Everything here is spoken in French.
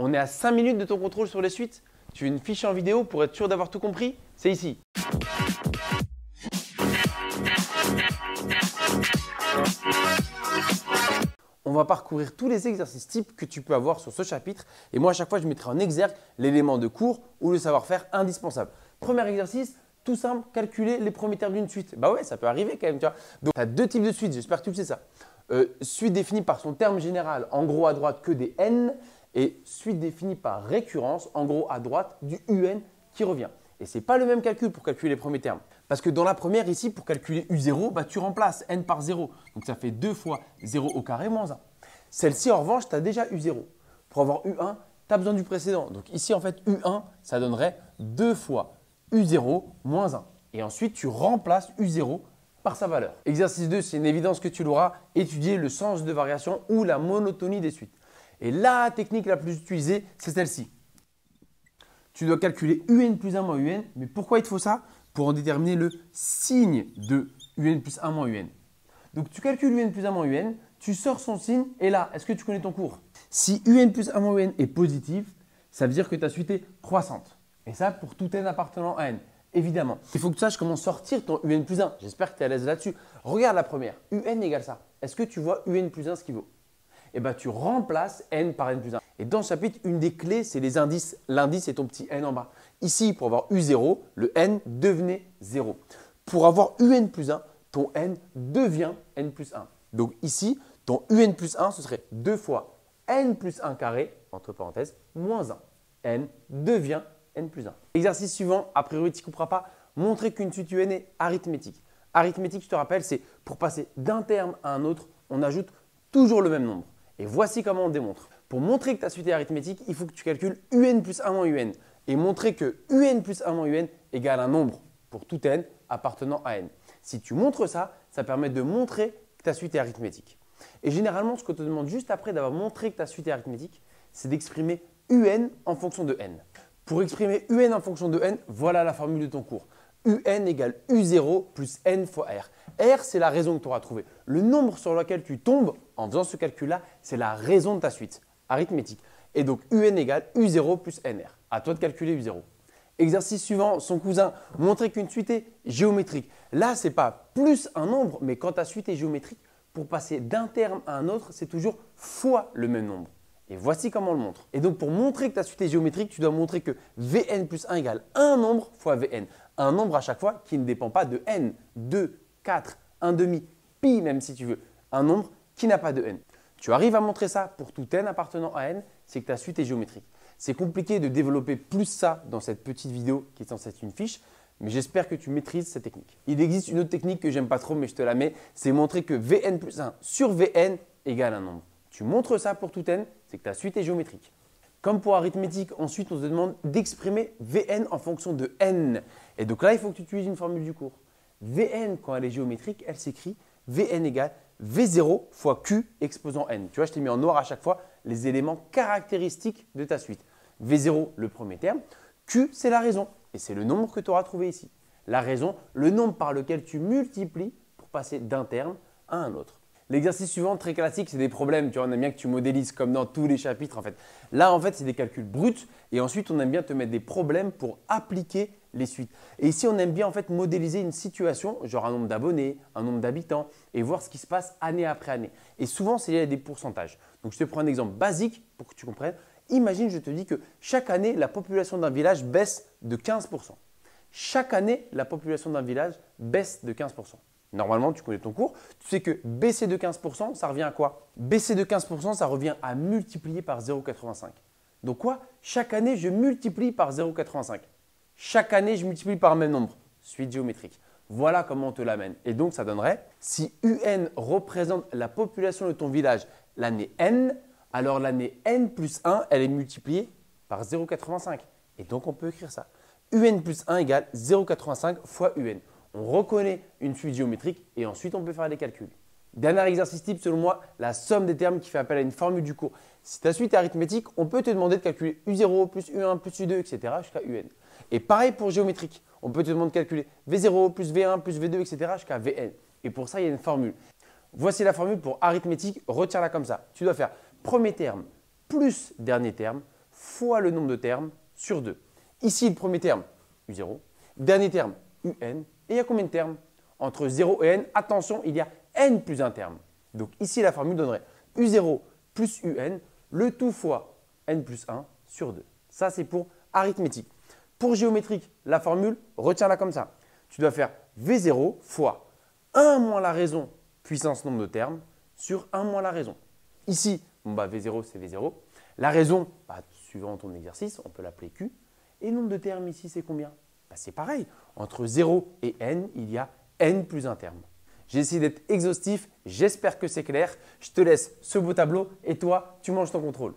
On est à 5 minutes de ton contrôle sur les suites. Tu veux une fiche en vidéo pour être sûr d'avoir tout compris? C'est ici. On va parcourir tous les exercices types que tu peux avoir sur ce chapitre. Et moi, à chaque fois, je mettrai en exergue l'élément de cours ou le savoir-faire indispensable. Premier exercice, tout simple, calculer les premiers termes d'une suite. Bah ouais, ça peut arriver quand même, tu vois. Donc, tu as deux types de suites, j'espère que tu le sais ça. Suite définie par son terme général, en gros à droite que des n, et suite définie par récurrence, en gros à droite du un qui revient. Et ce n'est pas le même calcul pour calculer les premiers termes. Parce que dans la première ici, pour calculer u0, bah, tu remplaces n par 0. Donc ça fait 2 fois 0 au carré moins 1. Celle-ci, en revanche, tu as déjà u0. Pour avoir u1, tu as besoin du précédent. Donc ici, en fait, u1, ça donnerait 2 fois u0 moins 1. Et ensuite, tu remplaces u0 par sa valeur. Exercice 2, c'est une évidence que tu l'auras, étudier le sens de variation ou la monotonie des suites. Et la technique la plus utilisée, c'est celle-ci. Tu dois calculer un plus 1 moins un, mais pourquoi il te faut ça? Pour en déterminer le signe de un plus 1 moins un. Donc tu calcules un plus 1 moins un, tu sors son signe et là, est-ce que tu connais ton cours? Si un plus 1 moins un est positif, ça veut dire que ta suite est croissante. Et ça pour tout n appartenant à n. Évidemment, il faut que tu saches comment sortir ton un plus 1. J'espère que tu es à l'aise là-dessus. Regarde la première, un égale ça. Est-ce que tu vois un plus 1 ce qu'il vaut? Eh bien, tu remplaces n par n plus 1. Et dans ce chapitre, une des clés, c'est les indices. L'indice est ton petit n en bas. Ici, pour avoir u0, le n devenait 0. Pour avoir un plus 1, ton n devient n plus 1. Donc ici, ton un plus 1, ce serait 2 fois n plus 1 carré, entre parenthèses, moins 1. n devient n plus 1. Exercice suivant, a priori, tu ne couperas pas. Montrer qu'une suite un est arithmétique. Arithmétique, je te rappelle, c'est pour passer d'un terme à un autre, on ajoute toujours le même nombre. Et voici comment on démontre. Pour montrer que ta suite est arithmétique, il faut que tu calcules un plus 1 moins un et montrer que un plus 1 moins un égale un nombre pour tout n appartenant à n. Si tu montres ça, ça permet de montrer que ta suite est arithmétique. Et généralement, ce qu'on te demande juste après d'avoir montré que ta suite est arithmétique, c'est d'exprimer un en fonction de n. Pour exprimer un en fonction de n, voilà la formule de ton cours. un égale u0 plus n fois r. R, c'est la raison que tu auras trouvée. Le nombre sur lequel tu tombes en faisant ce calcul-là, c'est la raison de ta suite arithmétique. Et donc, un égale u0 plus nr. À toi de calculer u0. Exercice suivant, son cousin, montrer qu'une suite est géométrique. Là, ce n'est pas plus un nombre, mais quand ta suite est géométrique, pour passer d'un terme à un autre, c'est toujours fois le même nombre. Et voici comment on le montre. Et donc, pour montrer que ta suite est géométrique, tu dois montrer que Vn plus 1 égale un nombre fois Vn. Un nombre à chaque fois qui ne dépend pas de n. 2, 4, 1 demi, pi même si tu veux. Un nombre qui n'a pas de n. Tu arrives à montrer ça pour tout n appartenant à n, c'est que ta suite est géométrique. C'est compliqué de développer plus ça dans cette petite vidéo qui est censée être une fiche, mais j'espère que tu maîtrises cette technique. Il existe une autre technique que j'aime pas trop, mais je te la mets, c'est montrer que Vn plus 1 sur Vn égale un nombre. Tu montres ça pour tout n, c'est que ta suite est géométrique. Comme pour arithmétique, ensuite on te demande d'exprimer Vn en fonction de n. Et donc là, il faut que tu utilises une formule du cours. Vn, quand elle est géométrique, elle s'écrit Vn égale V0 fois Q exposant n. Tu vois, je t'ai mis en noir à chaque fois les éléments caractéristiques de ta suite. V0, le premier terme. Q, c'est la raison. Et c'est le nombre que tu auras trouvé ici. La raison, le nombre par lequel tu multiplies pour passer d'un terme à un autre. L'exercice suivant, très classique, c'est des problèmes. Tu vois, on aime bien que tu modélises comme dans tous les chapitres en fait. Là, en fait, c'est des calculs bruts et ensuite, on aime bien te mettre des problèmes pour appliquer les suites. Et ici, on aime bien en fait modéliser une situation, genre un nombre d'abonnés, un nombre d'habitants et voir ce qui se passe année après année. Et souvent, c'est lié à des pourcentages. Donc, je te prends un exemple basique pour que tu comprennes. Imagine, je te dis que chaque année, la population d'un village baisse de 15%. Chaque année, la population d'un village baisse de 15%. Normalement, tu connais ton cours. Tu sais que baisser de 15%, ça revient à quoi? Baisser de 15%, ça revient à multiplier par 0,85. Donc quoi? Chaque année, je multiplie par 0,85. Chaque année, je multiplie par un même nombre. Suite géométrique. Voilà comment on te l'amène. Et donc, ça donnerait, si UN représente la population de ton village l'année N, alors l'année N plus 1, elle est multipliée par 0,85. Et donc, on peut écrire ça. UN plus 1 égale 0,85 fois UN. On reconnaît une suite géométrique et ensuite, on peut faire des calculs. Dernier exercice type, selon moi, la somme des termes qui fait appel à une formule du cours. Si ta suite est arithmétique, on peut te demander de calculer U0 plus U1 plus U2, etc. jusqu'à UN. Et pareil pour géométrique, on peut te demander de calculer V0 plus V1 plus V2, etc. jusqu'à Vn. Et pour ça, il y a une formule. Voici la formule pour arithmétique, retiens-la comme ça. Tu dois faire premier terme plus dernier terme fois le nombre de termes sur 2. Ici, le premier terme, U0. Dernier terme, UN. Et il y a combien de termes? Entre 0 et n, attention, il y a n plus un terme. Donc ici, la formule donnerait U0 plus UN, le tout fois n plus 1 sur 2. Ça, c'est pour arithmétique. Pour géométrique, la formule, retiens-la comme ça. Tu dois faire V0 fois 1 moins la raison puissance nombre de termes sur 1 moins la raison. Ici, V0, c'est V0. La raison, suivant ton exercice, on peut l'appeler Q. Et le nombre de termes ici, c'est combien? C'est pareil. Entre 0 et n, il y a n plus un terme. J'ai essayé d'être exhaustif. J'espère que c'est clair. Je te laisse ce beau tableau et toi, tu manges ton contrôle.